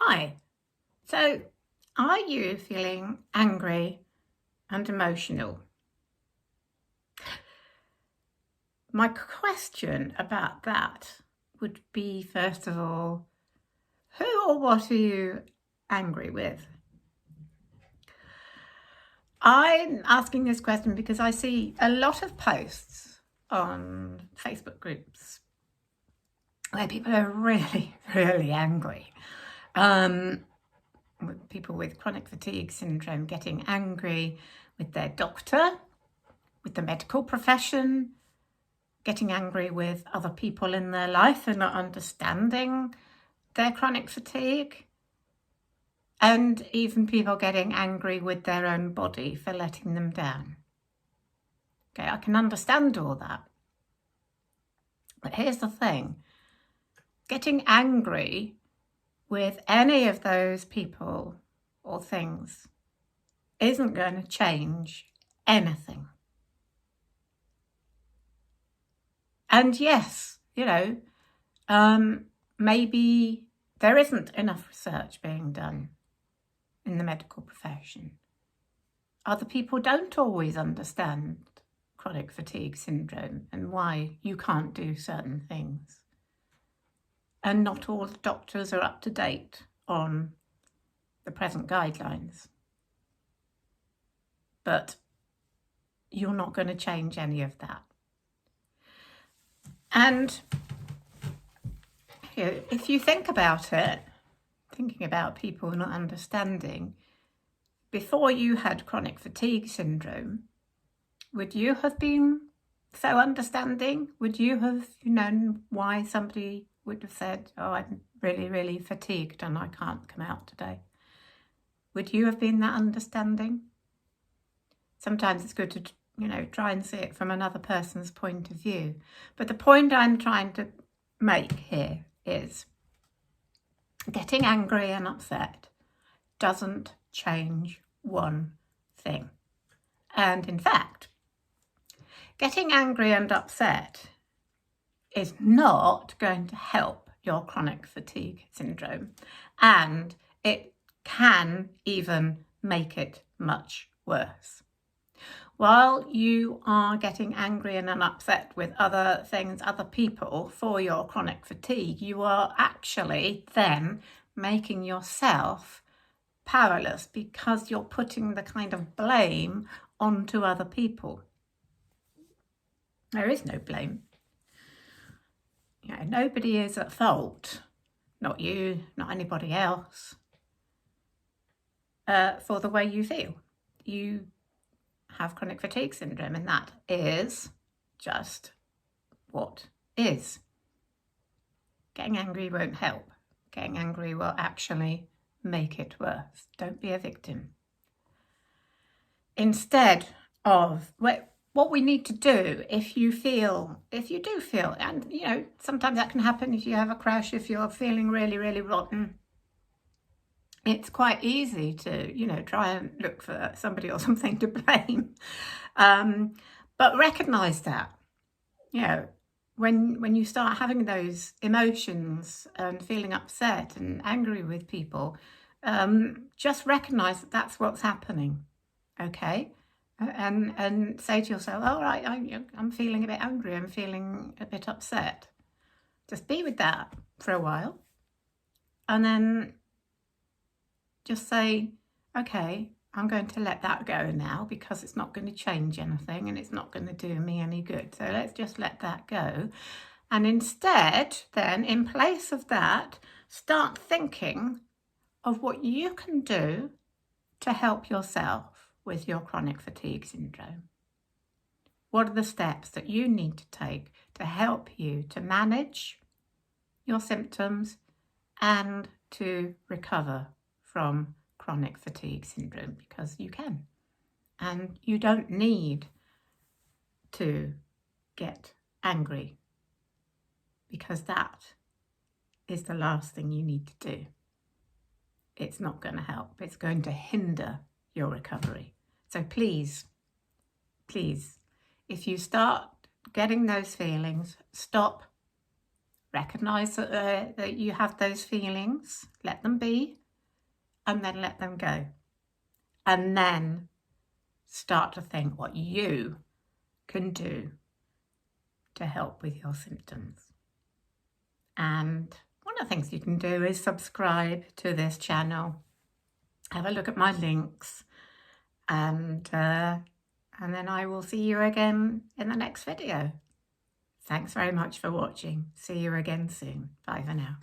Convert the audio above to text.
Hi. So, are you feeling angry and emotional? My question about that would be, first of all, who or what are you angry with? I'm asking this question because I see a lot of posts on Facebook groups where people are really, really angry. With people with chronic fatigue syndrome getting angry with their doctor, with the medical profession, getting angry with other people in their life and not understanding their chronic fatigue, and even people getting angry with their own body for letting them down. Okay, I can understand all that. But here's the thing. Getting angry with any of those people or things isn't going to change anything. And yes, maybe there isn't enough research being done in the medical profession. Other people don't always understand chronic fatigue syndrome and why you can't do certain things. And not all doctors are up to date on the present guidelines. But you're not going to change any of that. And if you think about it, thinking about people not understanding, before you had chronic fatigue syndrome, would you have been so understanding? Would you have known why somebody would have said, oh, I'm really, really fatigued and I can't come out today? Would you have been that understanding? Sometimes it's good to, try and see it from another person's point of view. But the point I'm trying to make here is getting angry and upset doesn't change one thing. And in fact, getting angry and upset is not going to help your chronic fatigue syndrome, and it can even make it much worse. While you are getting angry and upset with other things, other people for your chronic fatigue, you are actually then making yourself powerless because you're putting the kind of blame onto other people. There is no blame. Nobody is at fault, not you, not anybody else, for the way you feel. You have chronic fatigue syndrome, and that is just what is. Getting angry won't help. Getting angry will actually make it worse. Don't be a victim. Instead of what we need to do, if you do feel, and sometimes that can happen if you have a crash, if you're feeling really, really rotten, it's quite easy to, try and look for somebody or something to blame. But recognize that, when you start having those emotions and feeling upset and angry with people, just recognize that that's what's happening, okay? And say to yourself, all right, I'm feeling a bit angry, I'm feeling a bit upset. Just be with that for a while. And then just say, okay, I'm going to let that go now because it's not going to change anything and it's not going to do me any good. So let's just let that go. And instead, then, in place of that, start thinking of what you can do to help yourself with your chronic fatigue syndrome. What are the steps that you need to take to help you to manage your symptoms and to recover from chronic fatigue syndrome? Because you can. And you don't need to get angry, because that is the last thing you need to do. It's not going to help. It's going to hinder your recovery. So please, if you start getting those feelings, stop, Recognise that you have those feelings, let them be, and then let them go. And then start to think what you can do to help with your symptoms. And one of the things you can do is subscribe to this channel. Have a look at my links, and then I will see you again in the next video. Thanks very much for watching. See you again soon. Bye for now.